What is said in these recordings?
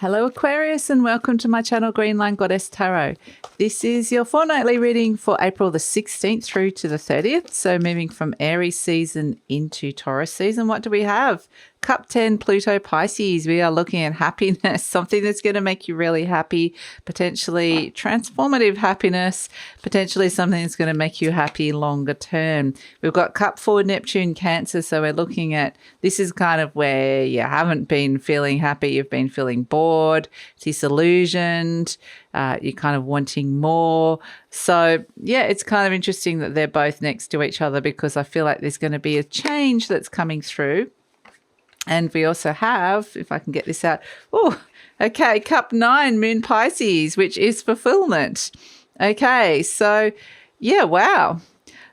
Hello Aquarius and welcome to my channel GreenLion Goddess Tarot. This is your fortnightly reading for April the 16th through to the 30th. So moving from Aries season into Taurus season, what do we have? Cup 10, Pluto, Pisces. We are looking at happiness, something that's going to make you really happy, potentially transformative happiness, potentially something that's going to make you happy longer term. We've got Cup 4, Neptune, Cancer. So we're looking at, this is kind of where you haven't been feeling happy, you've been feeling bored, disillusioned, you're kind of wanting more. So yeah, it's kind of interesting that they're both next to each other because I feel like there's going to be a change that's coming through. And we also have, if I can get this out, Cup 9, Moon Pisces, which is fulfillment. Okay, so yeah, wow.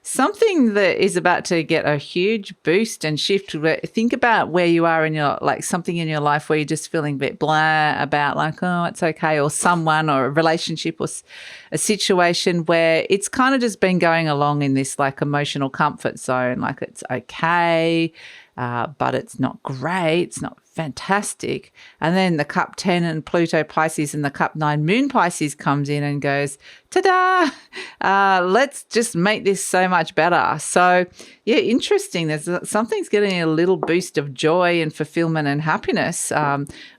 Something that is about to get a huge boost and shift. Think about where you are in your, like something in your life where you're just feeling a bit blah about like, oh, it's okay, or someone or a relationship or a situation where it's kind of just been going along in this like emotional comfort zone, like it's okay, but it's not great, it's not fantastic. And then the Cup 10 and Pluto Pisces and the Cup 9 Moon Pisces comes in and goes, ta-da, let's just make this so much better. So yeah, interesting. There's something's getting a little boost of joy and fulfillment and happiness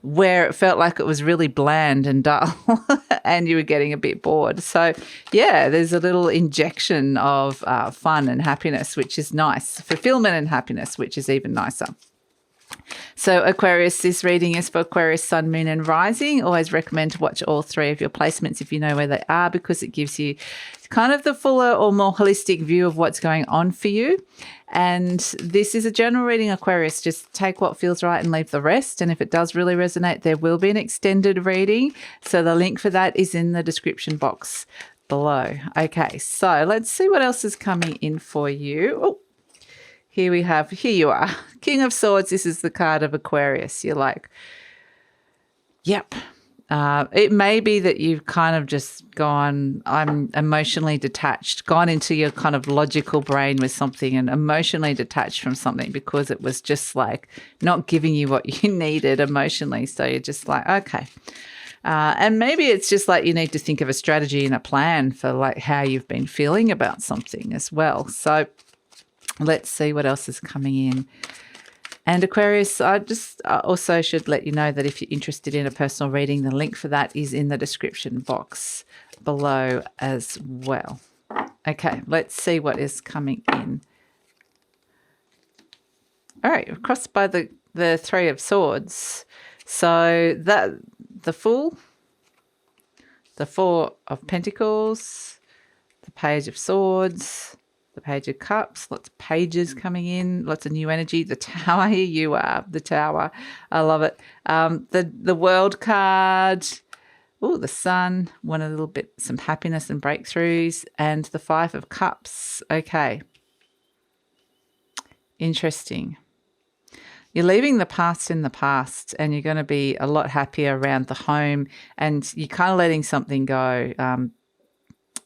where it felt like it was really bland and dull and you were getting a bit bored. So yeah, there's a little injection of fun and happiness, which is nice. Fulfillment and happiness, which is even nicer. So Aquarius, this reading is for Aquarius, Sun, Moon and Rising. Always recommend to watch all three of your placements if you know where they are, because it gives you kind of the fuller or more holistic view of what's going on for you. And this is a general reading, Aquarius. Just take what feels right and leave the rest. And if it does really resonate, there will be an extended reading. So the link for that is in the description box below. Okay, so let's see what else is coming in for you. Oh. Here you are, King of Swords. This is the card of Aquarius. You're like, yep. It may be that you've kind of just gone, I'm emotionally detached, gone into your kind of logical brain with something and emotionally detached from something because it was just like not giving you what you needed emotionally. So you're just like, okay. And maybe it's just like you need to think of a strategy and a plan for like how you've been feeling about something as well. So let's see what else is coming in. And Aquarius, I just also should let you know that if you're interested in a personal reading, the link for that is in the description box below as well. Okay, let's see what is coming in. All right, we're crossed by the Three of Swords. So that the Fool, the Four of Pentacles, the Page of Swords, the Page of Cups, lots of pages coming in, lots of new energy. The Tower, here you are, the Tower. I love it. The World card. Oh, the Sun. Want a little bit, some happiness and breakthroughs. And the Five of Cups. Okay. Interesting. You're leaving the past in the past and you're going to be a lot happier around the home and you're kind of letting something go.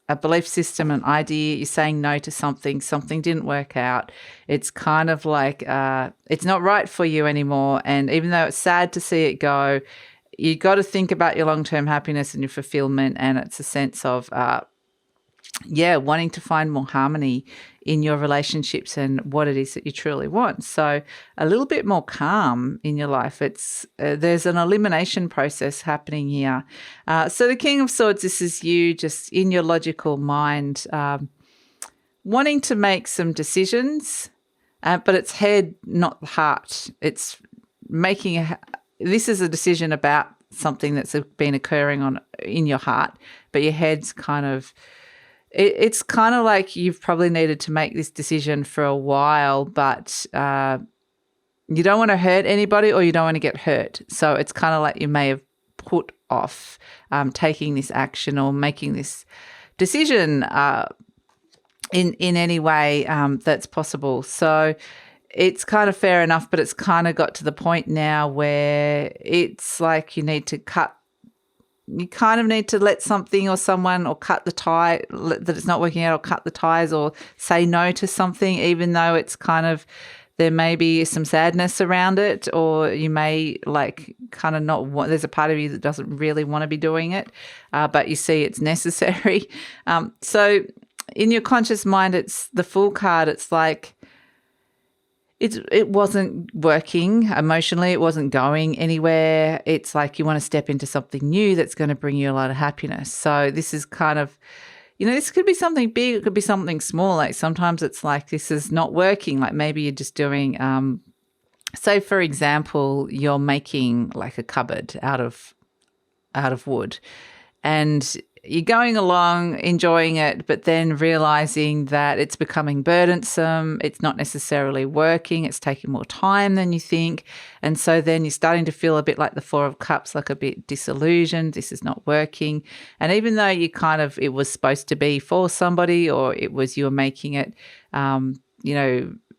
A belief system, an idea, you're saying no to something didn't work out. It's kind of like it's not right for you anymore. And even though it's sad to see it go, you got to think about your long-term happiness and your fulfillment. And it's a sense of, wanting to find more harmony in your relationships and what it is that you truly want. So a little bit more calm in your life. It's there's an elimination process happening here. So the King of Swords, this is you just in your logical mind, wanting to make some decisions, but it's head, not heart. It's making this is a decision about something that's been occurring in your heart, but your head's kind of, it's kind of like you've probably needed to make this decision for a while, but you don't want to hurt anybody or you don't want to get hurt. So it's kind of like you may have put off taking this action or making this decision in any way that's possible. So it's kind of fair enough, but it's kind of got to the point now where it's like you need to cut. You kind of need to let something or someone or cut the tie that it's not working out or cut the ties or say no to something, even though it's kind of there may be some sadness around it, or you may like kind of not want, there's a part of you that doesn't really want to be doing it, but you see it's necessary. So in your conscious mind, it's the Fool card. It's like, it wasn't working emotionally. It wasn't going anywhere. It's like you want to step into something new that's going to bring you a lot of happiness. So this is kind of, this could be something big. It could be something small. Like sometimes it's like this is not working. Like maybe you're just doing, say for example, you're making like a cupboard out of wood, and you're going along, enjoying it, but then realizing that it's becoming burdensome. It's not necessarily working. It's taking more time than you think. And so then you're starting to feel a bit like the Four of Cups, like a bit disillusioned. This is not working. And even though you it was supposed to be for somebody, or it was you were making it,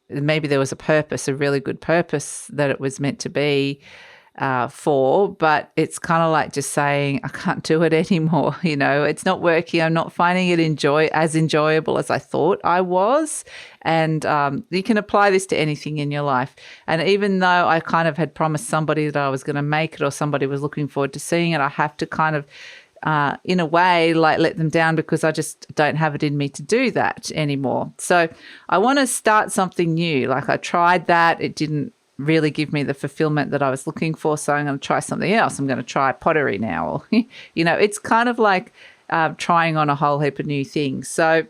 maybe there was a purpose, a really good purpose that it was meant to be for, but it's kind of like just saying, I can't do it anymore. It's not working. I'm not finding it as enjoyable as I thought I was. And you can apply this to anything in your life. And even though I kind of had promised somebody that I was going to make it, or somebody was looking forward to seeing it, I have to kind of, in a way, like let them down, because I just don't have it in me to do that anymore. So I want to start something new. Like I tried that. It didn't really give me the fulfillment that I was looking for. So I'm going to try something else. I'm going to try pottery now. It's kind of like trying on a whole heap of new things. So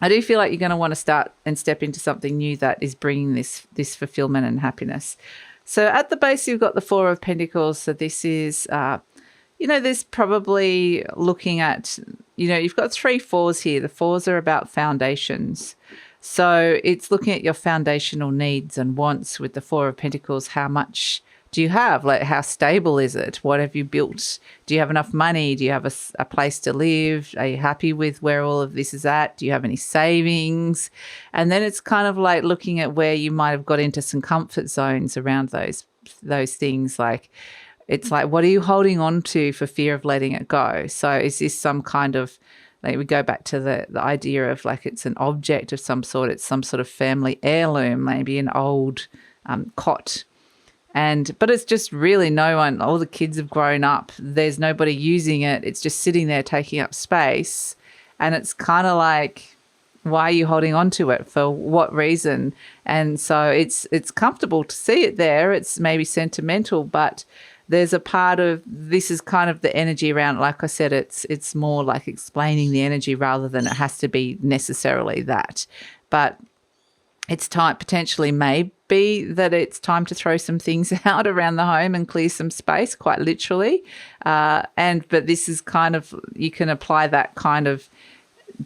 I do feel like you're going to want to start and step into something new that is bringing this fulfillment and happiness. So at the base, you've got the Four of Pentacles. So this is, there's probably looking at, you've got 3 fours here. The fours are about foundations. So it's looking at your foundational needs and wants with the Four of Pentacles. How much do you have? Like, how stable is it? What have you built? Do you have enough money? Do you have a place to live? Are you happy with where all of this is at? Do you have any savings? And then it's kind of like looking at where you might have got into some comfort zones around those things. Like, it's like, what are you holding on to for fear of letting it go? So is this some kind of, like, we go back to the idea of like it's an object of some sort. It's some sort of family heirloom, maybe an old cot. But it's just really no one, all the kids have grown up. There's nobody using it. It's just sitting there taking up space. And it's kind of like, why are you holding on to it? For what reason? And so it's comfortable to see it there. It's maybe sentimental, but there's a part of this is kind of the energy around, like I said, it's more like explaining the energy rather than it has to be necessarily that. But it's time, potentially maybe that it's time to throw some things out around the home and clear some space, quite literally. But this is kind of, you can apply that kind of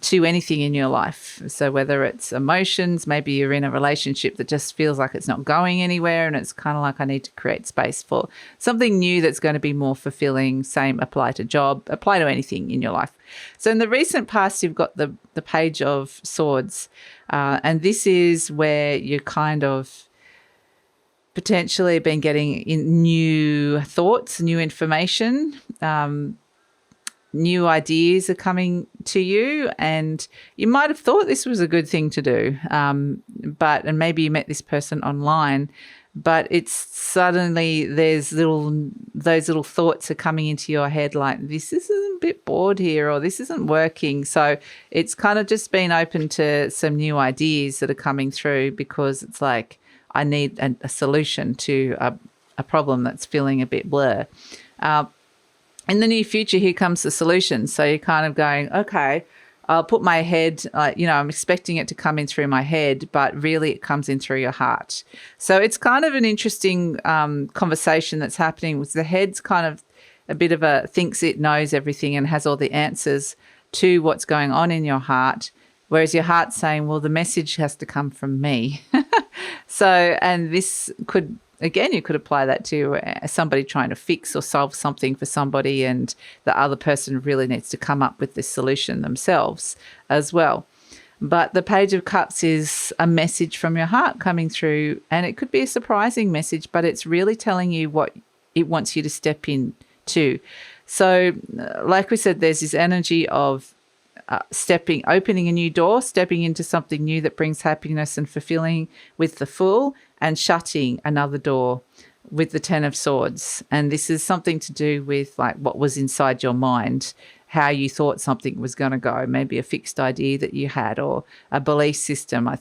to anything in your life. So whether it's emotions, maybe you're in a relationship that just feels like it's not going anywhere, and it's kind of like, I need to create space for something new that's going to be more fulfilling. Same apply to job, apply to anything in your life. So in the recent past, you've got the Page of Swords, and this is where you're kind of potentially been getting in new thoughts, new information, new ideas are coming to you, and you might have thought this was a good thing to do, and maybe you met this person online, but it's suddenly those little thoughts are coming into your head like, this is a bit bored here, or this isn't working. So it's kind of just been open to some new ideas that are coming through, because it's like, I need a solution to a problem that's feeling a bit blur. In the near future, here comes the solution. So you're kind of going, okay, I'll put my head, I'm expecting it to come in through my head, but really it comes in through your heart. So it's kind of an interesting conversation that's happening with the head's kind of a bit of a thinks it knows everything and has all the answers to what's going on in your heart, whereas your heart's saying, well, the message has to come from me. So, and this could, again, you could apply that to somebody trying to fix or solve something for somebody, and the other person really needs to come up with this solution themselves as well. But the Page of Cups is a message from your heart coming through, and it could be a surprising message, but it's really telling you what it wants you to step into. So like we said, there's this energy of opening a new door, stepping into something new that brings happiness and fulfilling with the Fool, and shutting another door with the Ten of Swords. And this is something to do with like what was inside your mind, how you thought something was going to go, maybe a fixed idea that you had or a belief system. I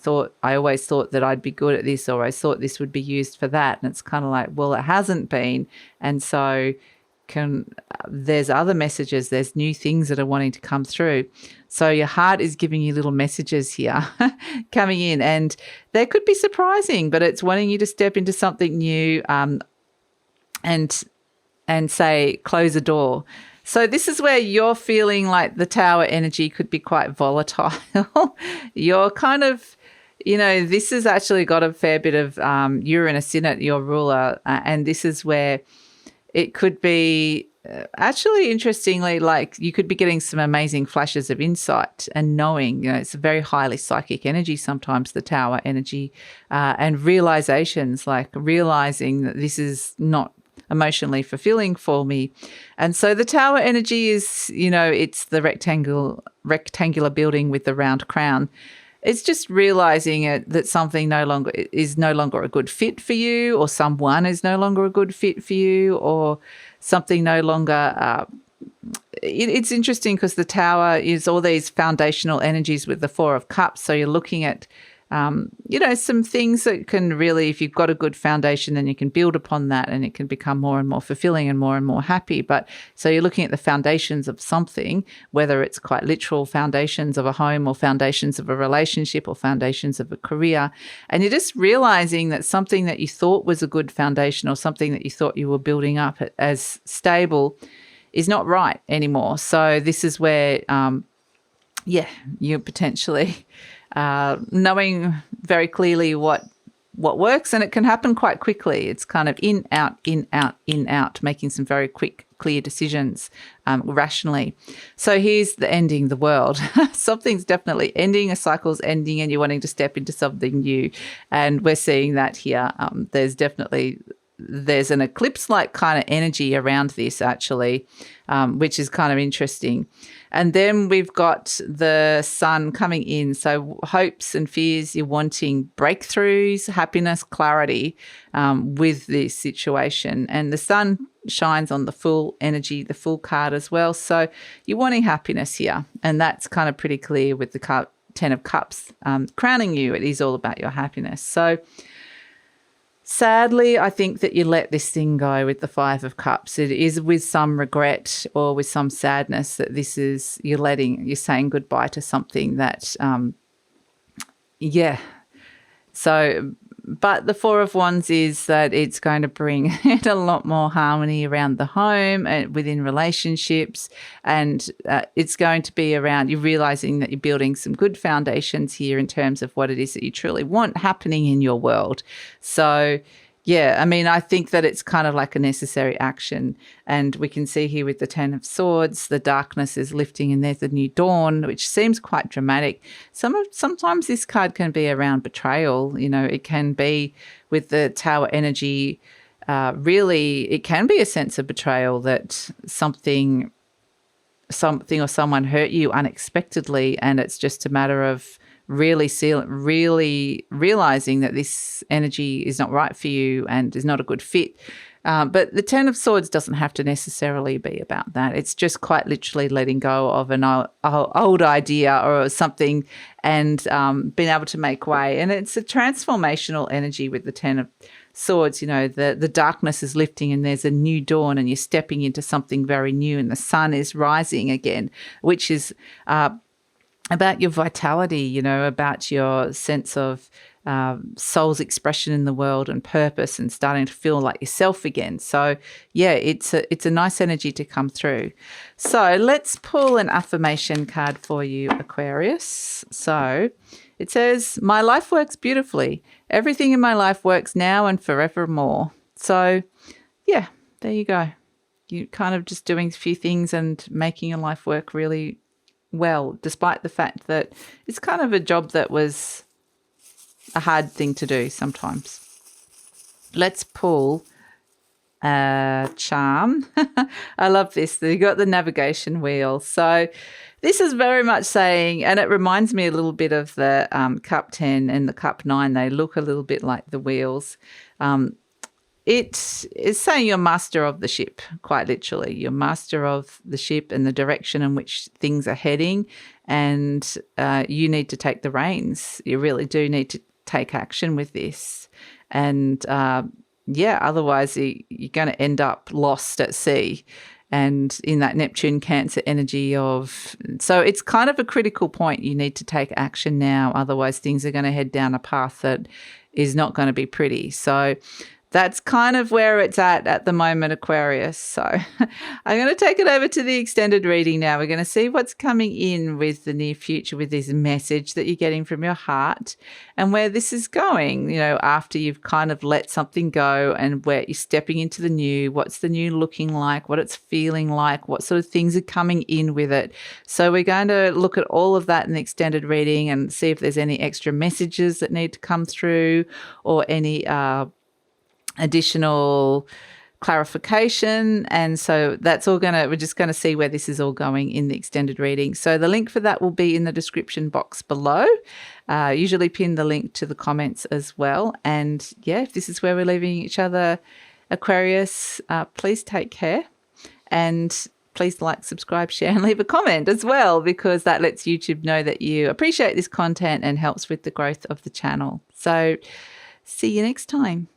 always thought that I'd be good at this, or I thought this would be used for that. And it's kind of like, well, it hasn't been. And so there's other messages, there's new things that are wanting to come through. So your heart is giving you little messages here coming in, and they could be surprising, but it's wanting you to step into something new and say, close a door. So this is where you're feeling like the Tower energy could be quite volatile. You're kind of, this has actually got a fair bit of Uranus in it, your ruler, and this is where it could be actually, interestingly, like you could be getting some amazing flashes of insight and knowing, it's a very highly psychic energy sometimes, the Tower energy, and realizations, like realizing that this is not emotionally fulfilling for me. And so the Tower energy is, it's the rectangular building with the round crown. It's just realizing that something is no longer a good fit for you, or someone is no longer a good fit for you, or something no longer. It's interesting because the Tower is all these foundational energies with the Four of Cups. So you're looking at, some things that can really, if you've got a good foundation, then you can build upon that and it can become more and more fulfilling and more happy. But so you're looking at the foundations of something, whether it's quite literal foundations of a home or foundations of a relationship or foundations of a career. And you're just realizing that something that you thought was a good foundation or something that you thought you were building up as stable is not right anymore. So this is where, you're potentially knowing very clearly what works, and it can happen quite quickly. It's kind of in, out, in, out, in, out, making some very quick, clear decisions rationally. So here's the ending the world. Something's definitely ending, a cycle's ending, and you're wanting to step into something new. And we're seeing that here. There's an eclipse-like kind of energy around this actually, which is kind of interesting. And then we've got the Sun coming in. So hopes and fears, you're wanting breakthroughs, happiness, clarity with this situation. And the Sun shines on the Fool energy, the Fool card as well. So you're wanting happiness here. And that's kind of pretty clear with the Ten of Cups crowning you. It is all about your happiness. So sadly, I think that you let this thing go with the Five of Cups. It is with some regret or with some sadness that you're saying goodbye to something that, So, but the Four of Wands is that it's going to bring in a lot more harmony around the home and within relationships. And it's going to be around you realizing that you're building some good foundations here in terms of what it is that you truly want happening in your world. So, I think that it's kind of like a necessary action. And we can see here with the Ten of Swords, the darkness is lifting and there's a new dawn, which seems quite dramatic. Sometimes this card can be around betrayal. It can be with the Tower energy. Really, it can be a sense of betrayal that something or someone hurt you unexpectedly, and it's just a matter of really realizing that this energy is not right for you and is not a good fit. But the Ten of Swords doesn't have to necessarily be about that. It's just quite literally letting go of an old idea or something and being able to make way. And it's a transformational energy with the Ten of Swords. The darkness is lifting and there's a new dawn and you're stepping into something very new, and the sun is rising again, which is about your vitality, about your sense of soul's expression in the world and purpose and starting to feel like yourself again. So, it's a nice energy to come through. So let's pull an affirmation card for you, Aquarius. So it says, my life works beautifully. Everything in my life works now and forevermore. So, there you go. You're kind of just doing a few things and making your life work really well, despite the fact that it's kind of a job that was a hard thing to do sometimes. Let's pull charm. I love this. You got the navigation wheel. So this is very much saying, and it reminds me a little bit of the Cup 10 and the Cup 9. They look a little bit like the wheels. It is saying you're master of the ship, quite literally. You're master of the ship and the direction in which things are heading, and you need to take the reins. You really do need to take action with this. And, otherwise you're going to end up lost at sea and in that Neptune Cancer energy of... So it's kind of a critical point. You need to take action now, otherwise things are going to head down a path that is not going to be pretty. So that's kind of where it's at the moment, Aquarius. So I'm going to take it over to the extended reading now. We're going to see what's coming in with the near future, with this message that you're getting from your heart and where this is going, you know, after you've kind of let something go and where you're stepping into the new. What's the new looking like? What it's feeling like? What sort of things are coming in with it? So we're going to look at all of that in the extended reading and see if there's any extra messages that need to come through or any additional clarification. And so that's all we're just going to see where this is all going in the extended reading. So the link for that will be in the description box below. Usually pin the link to the comments as well. And if this is where we're leaving each other, Aquarius, please take care, and please like, subscribe, share, and leave a comment as well, because that lets YouTube know that you appreciate this content and helps with the growth of the channel. So see you next time.